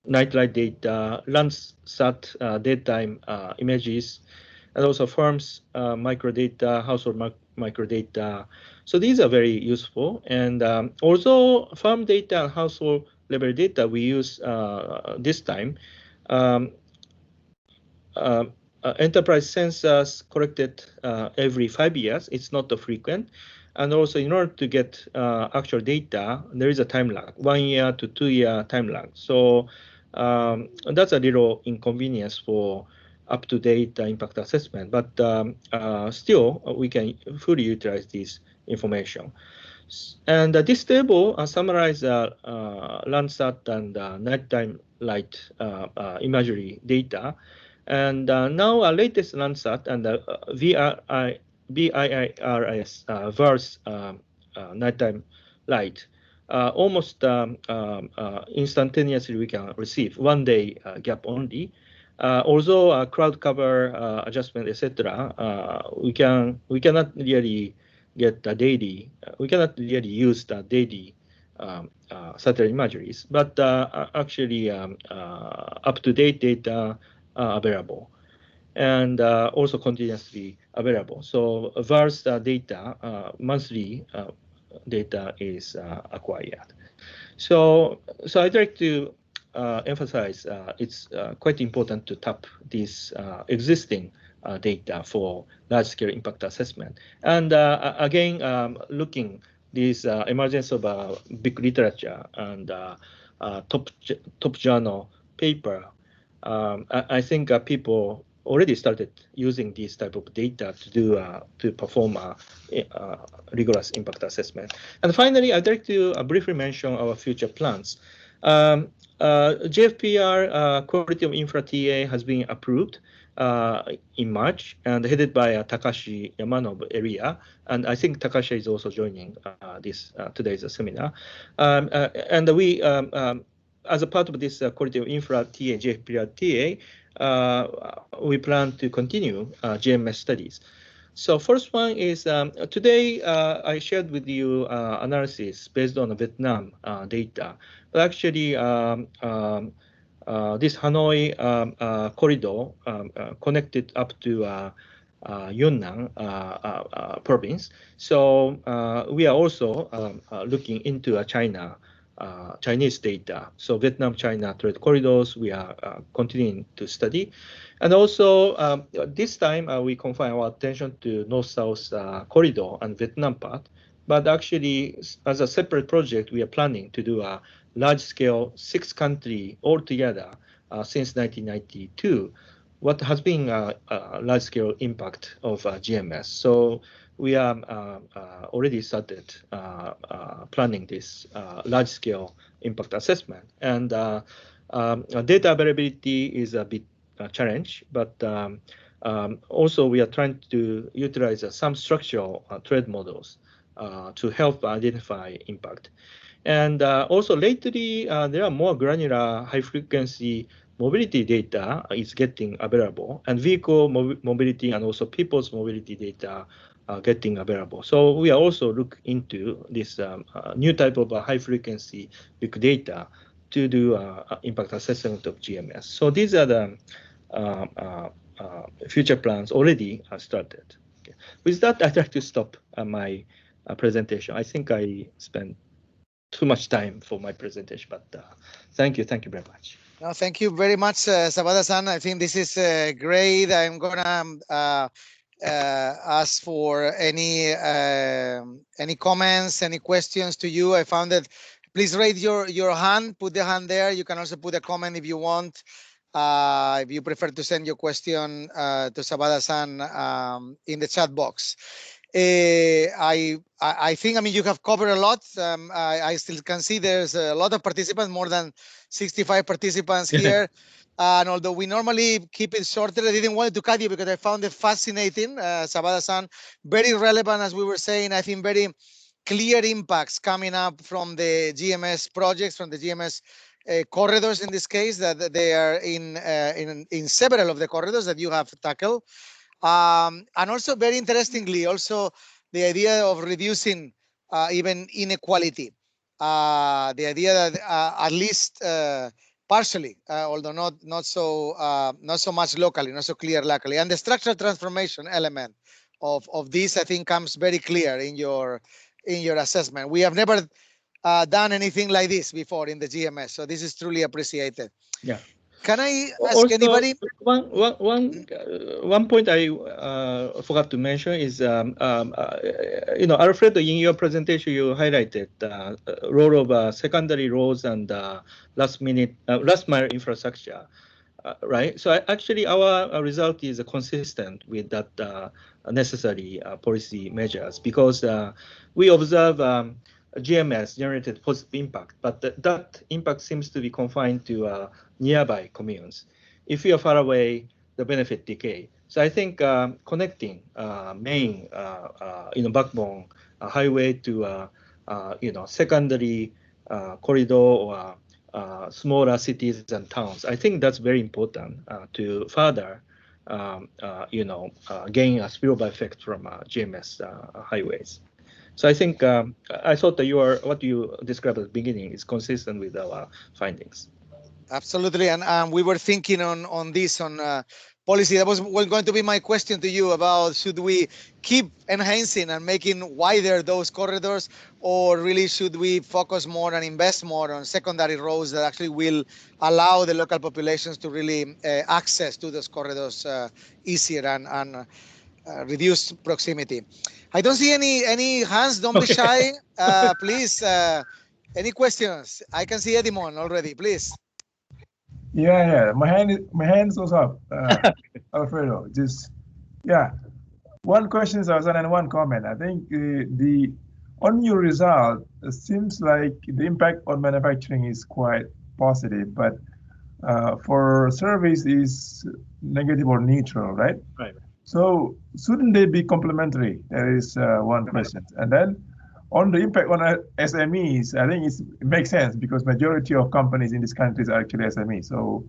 S3: nightlight data, Landsat daytime images, and also firms microdata, household microdata. So these are very useful. And also farm data and household level data we use this time. Enterprise sensors collected every 5 years. It's not frequent. And also in order to get actual data, there is a time lag, 1 year to 2 year time lag. So that's a little inconvenience for up-to-date impact assessment, but still we can fully utilize this information. And this table summarizes Landsat and nighttime light imagery data. And now our latest Landsat and VIIRS VERS nighttime light, almost instantaneously we can receive 1 day gap only. Although crowd cover adjustment, etc., we cannot really get the daily. We cannot really use the daily satellite imageries, but actually up-to-date data are available, and also continuously available. So VERS data, monthly data is acquired. So I'd like to emphasize it's quite important to tap this existing data for large-scale impact assessment. And again, looking this emergence of big literature and top journal paper, I think people already started using this type of data to do to perform rigorous impact assessment. And finally, I'd like to briefly mention our future plans. JFPR Quality of Infra TA has been approved in March and headed by Takashi Yamano area, and I think Takashi is also joining this today's seminar. And we, as a part of this Quality of Infra TA, JFPR TA, we plan to continue GMS studies. So first one is today I shared with you analysis based on the Vietnam data, but actually this Hanoi corridor connected up to Yunnan province. So we are also looking into Chinese data. So Vietnam-China trade corridors, we are continuing to study. And also this time we confine our attention to North-South corridor and Vietnam part. But actually, as a separate project, we are planning to do a large-scale 6-country altogether since 1992. What has been a large-scale impact of GMS. So we are already started planning this large-scale impact assessment. And data availability is a bit challenge, but also we are trying to utilize some structural trade models to help identify impact. And also lately, there are more granular high-frequency mobility data is getting available, and vehicle mobility and also people's mobility data are getting available. So we are also looking into this new type of high-frequency big data to do impact assessment of GMS. So these are the future plans already started. Okay. With that, I'd like to stop my presentation. I think I spent too much time for my presentation, but thank you very much.
S1: No, thank you very much, Sabada-san. I think this is great. I'm gonna ask for any comments, any questions to you. I found that please raise your hand, put the hand there. You can also put a comment if you want. If you prefer to send your question to Sabada-san in the chat box. I think, I mean, you have covered a lot. I still can see there's a lot of participants, more than 65 participants here. And although we normally keep it shorter, I didn't want to cut you because I found it fascinating, Sabada-san, very relevant, as we were saying. I think very clear impacts coming up from the GMS projects, from the GMS corridors in this case, that they are in several of the corridors that you have tackled. And also very interestingly, also the idea of reducing even inequality. The idea that at least partially, although not so much locally, not so clear locally, and the structural transformation element of this, I think, comes very clear in your assessment. We have never done anything like this before in the GMS, so this is truly appreciated.
S3: Yeah.
S1: Can I ask
S3: also,
S1: anybody?
S3: One point I forgot to mention is, you know, Alfredo, in your presentation, you highlighted the role of secondary roads and last mile infrastructure, right? So actually, our result is consistent with that necessary policy measures, because we observe GMS generated positive impact, but that impact seems to be confined to nearby communes. If you are far away, the benefit decay. So I think connecting main, you know, backbone highway to you know, secondary corridor or smaller cities and towns, I think that's very important to further you know, gain a spillover effect from GMS highways. So I think I thought that what you described at the beginning is consistent with our findings.
S1: Absolutely, and we were thinking on this policy. That was going to be my question to you about, should we keep enhancing and making wider those corridors, or really should we focus more and invest more on secondary roads that actually will allow the local populations to really access to those corridors easier and reduce proximity. I don't see any hands. Don't be shy. Please, any questions? I can see Edimon already. Please.
S4: Yeah. My hand was up. Alfredo, just one question, and one comment. I think on your result, it seems like the impact on manufacturing is quite positive, but for service is negative or neutral, right?
S3: Right.
S4: So shouldn't they be complementary? That is one question. And then on the impact on SMEs, I think it makes sense because majority of companies in this country are actually SMEs. So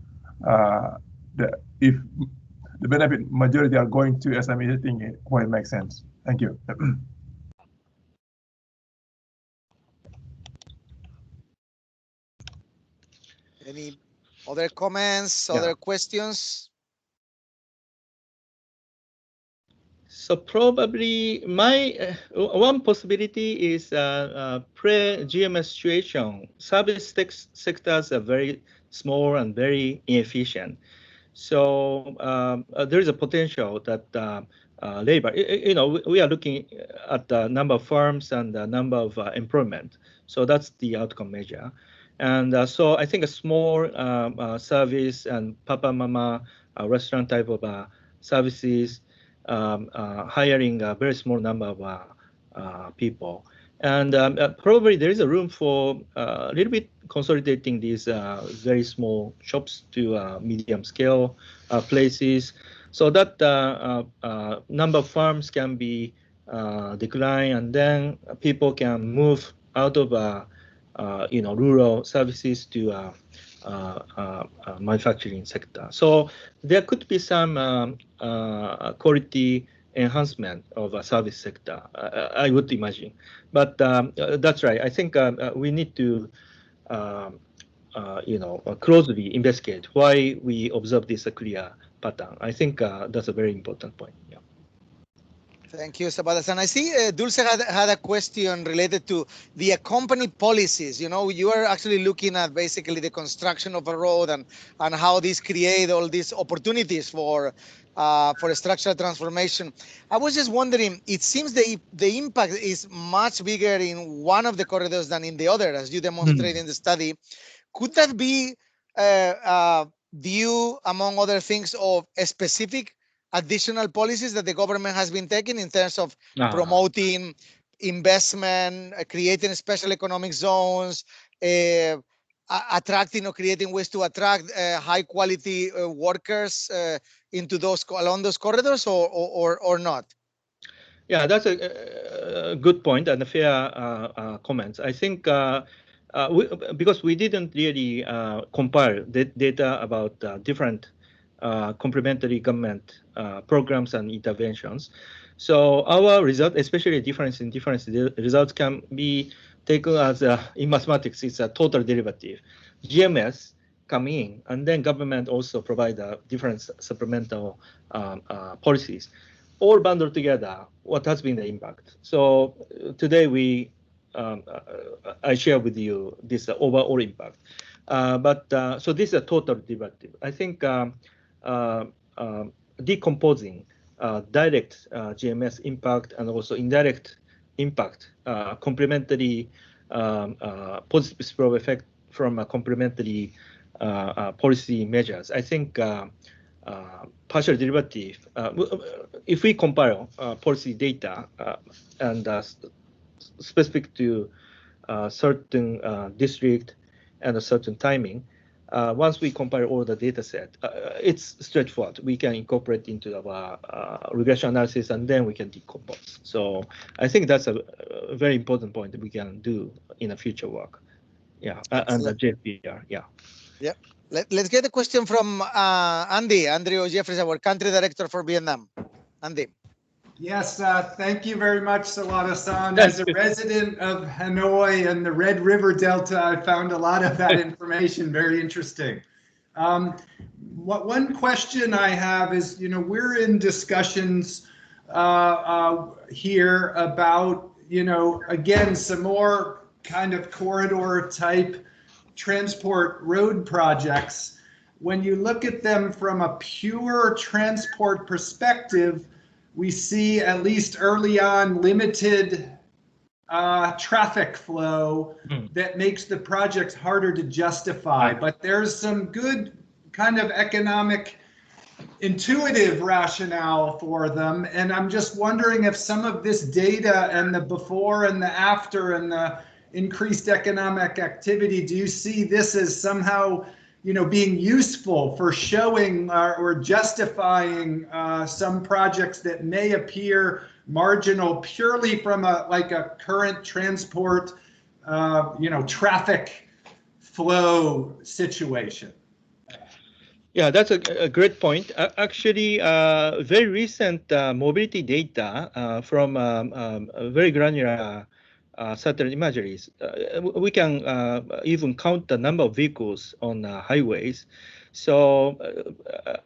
S4: if the benefit majority are going to SMEs, I think it quite makes sense. Thank you.
S1: Any other comments, other questions?
S3: So probably my one possibility is pre-GMS situation. Service sectors are very small and very inefficient. So there is a potential that labor, we are looking at the number of firms and the number of employment. So that's the outcome measure. And so I think a small service and papa mama restaurant type of services, hiring a very small number of people. And probably there is a room for a little bit consolidating these very small shops to medium scale places, so that number of farms can be declined, and then people can move out of rural services to manufacturing sector. So there could be some quality enhancement of a service sector, I would imagine. But that's right. I think we need to closely investigate why we observe this clear pattern. I think that's a very important point. Yeah.
S1: Thank you, Sabata-san. I see Dulce had a question related to the company policies. You are actually looking at basically the construction of a road and how these create all these opportunities for structural transformation. I was just wondering, it seems the impact is much bigger in one of the corridors than in the other, as you demonstrate in the study. Could that be due, among other things, of a specific additional policies that the government has been taking in terms of promoting investment, creating special economic zones, attracting or creating ways to attract high quality workers into along those corridors, or not?
S3: Yeah, that's a good point and a fair comment. I think because we didn't really compile the data about different complementary government programs and interventions. So our result, especially difference in difference results, can be taken as in mathematics, it's a total derivative. GMS come in, and then government also provide different supplemental policies, all bundled together. What has been the impact? So today I share with you this overall impact. So this is a total derivative. I think decomposing direct GMS impact and also indirect impact, complementary positive spillover effect from complementary policy measures. I think partial derivative, if we compile policy data and specific to certain district and a certain timing, once we compare all the data set, it's straightforward. We can incorporate into our regression analysis, and then we can decompose. So I think that's a very important point that we can do in the future work. Yeah, and the JPR. Yeah.
S1: Yeah. Let's get a question from Andrew Jeffries, our country director for Vietnam. Andy.
S5: Yes, thank you very much, Salada-san. As a resident of Hanoi and the Red River Delta, I found a lot of that information very interesting. One question I have is, we're in discussions here about, again, some more kind of corridor type transport road projects. When you look at them from a pure transport perspective, we see, at least early on, limited traffic flow that makes the projects harder to justify. But there's some good kind of economic, intuitive rationale for them. And I'm just wondering if some of this data and the before and the after and the increased economic activity, do you see this as somehow being useful for showing or justifying some projects that may appear marginal purely from a current transport, traffic flow situation?
S3: Yeah, that's a great point. Actually, very recent mobility data from very granular satellite imageries, we can even count the number of vehicles on highways. So,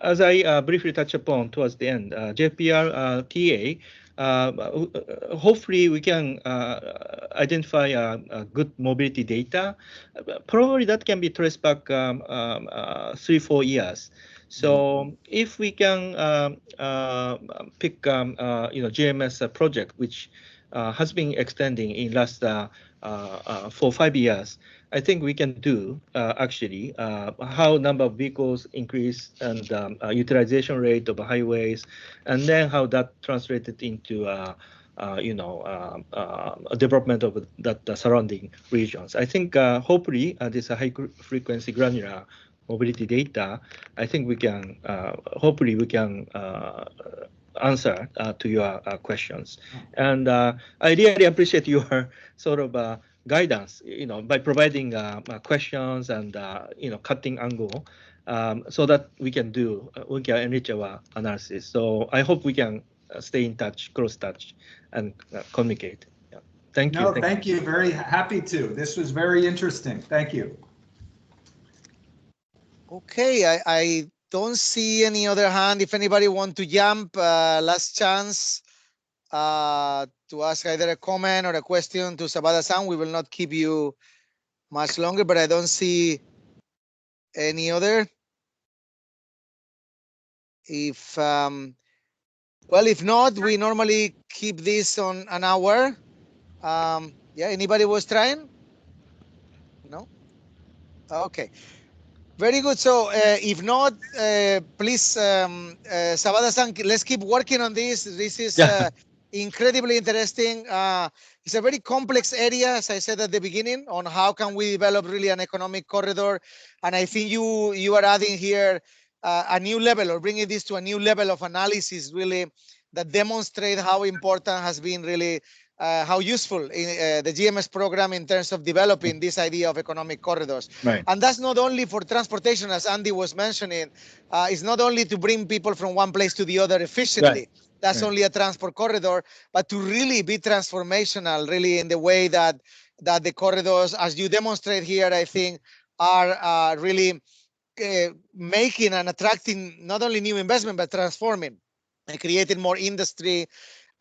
S3: as I briefly touched upon towards the end, JPR TA, hopefully we can identify good mobility data. Probably that can be traced back 3-4 years. So if we can pick GMS project which has been extending in last 4-5 years, I think we can do actually how number of vehicles increase and utilization rate of highways, and then how that translated into development of that surrounding regions. I think hopefully this high frequency granular mobility data, I think we can hopefully we can answer to your questions. And I really appreciate your sort of guidance, by providing questions and cutting angle, so that we can enrich our analysis. So I hope we can stay in touch, close touch, and communicate. Yeah. Thank you.
S5: No, thank you. Very happy to. This was very interesting. Thank you.
S1: Okay, I don't see any other hand. If anybody want to jump, last chance to ask either a comment or a question to Sabada-san. We will not keep you much longer, but I don't see any other. If well, if not, we normally keep this on an hour. Yeah, anybody was trying? No? Okay. Very good. So if not, please, Sabada-san, let's keep working on this. This is incredibly interesting. It's a very complex area, as I said at the beginning, on how can we develop really an economic corridor. And I think you are adding here a new level, or bringing this to a new level of analysis, really, that demonstrate how important has been really how useful in, the GMS program in terms of developing this idea of economic corridors.
S3: Right.
S1: And that's not only for transportation, as Andy was mentioning. It's not only to bring people from one place to the other efficiently.
S3: Right.
S1: That's only a transport corridor, but to really be transformational, really, in the way that the corridors, as you demonstrate here, I think, are really making and attracting not only new investment, but transforming and creating more industry,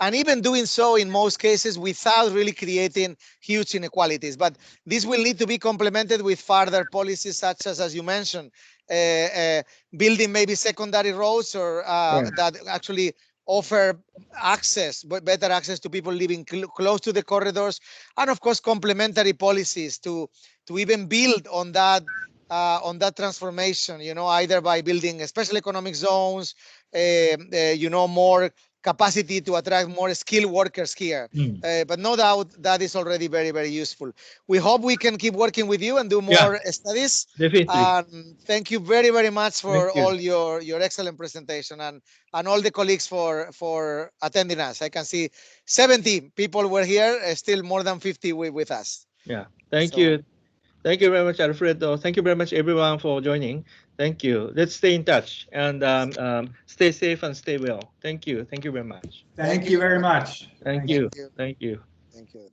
S1: and even doing so in most cases without really creating huge inequalities. But this will need to be complemented with further policies such as you mentioned, building maybe secondary roads, or that actually offer access, better access to people living close to the corridors, and of course complementary policies to even build on that transformation, either by building special economic zones, more capacity to attract more skilled workers here. But no doubt that is already very, very useful. We hope we can keep working with you and do more studies.
S3: Definitely.
S1: Thank you very, very much for all your excellent presentation, and all the colleagues for attending us. I can see 70 people were here, still more than 50 with us.
S3: Yeah, thank you. Thank you very much, Alfredo. Thank you very much, everyone, for joining. Thank you. Let's stay in touch and stay safe and stay well. Thank you. Thank you very much.
S5: Thank you very much.
S3: Thank you. Thank you.
S1: Thank you.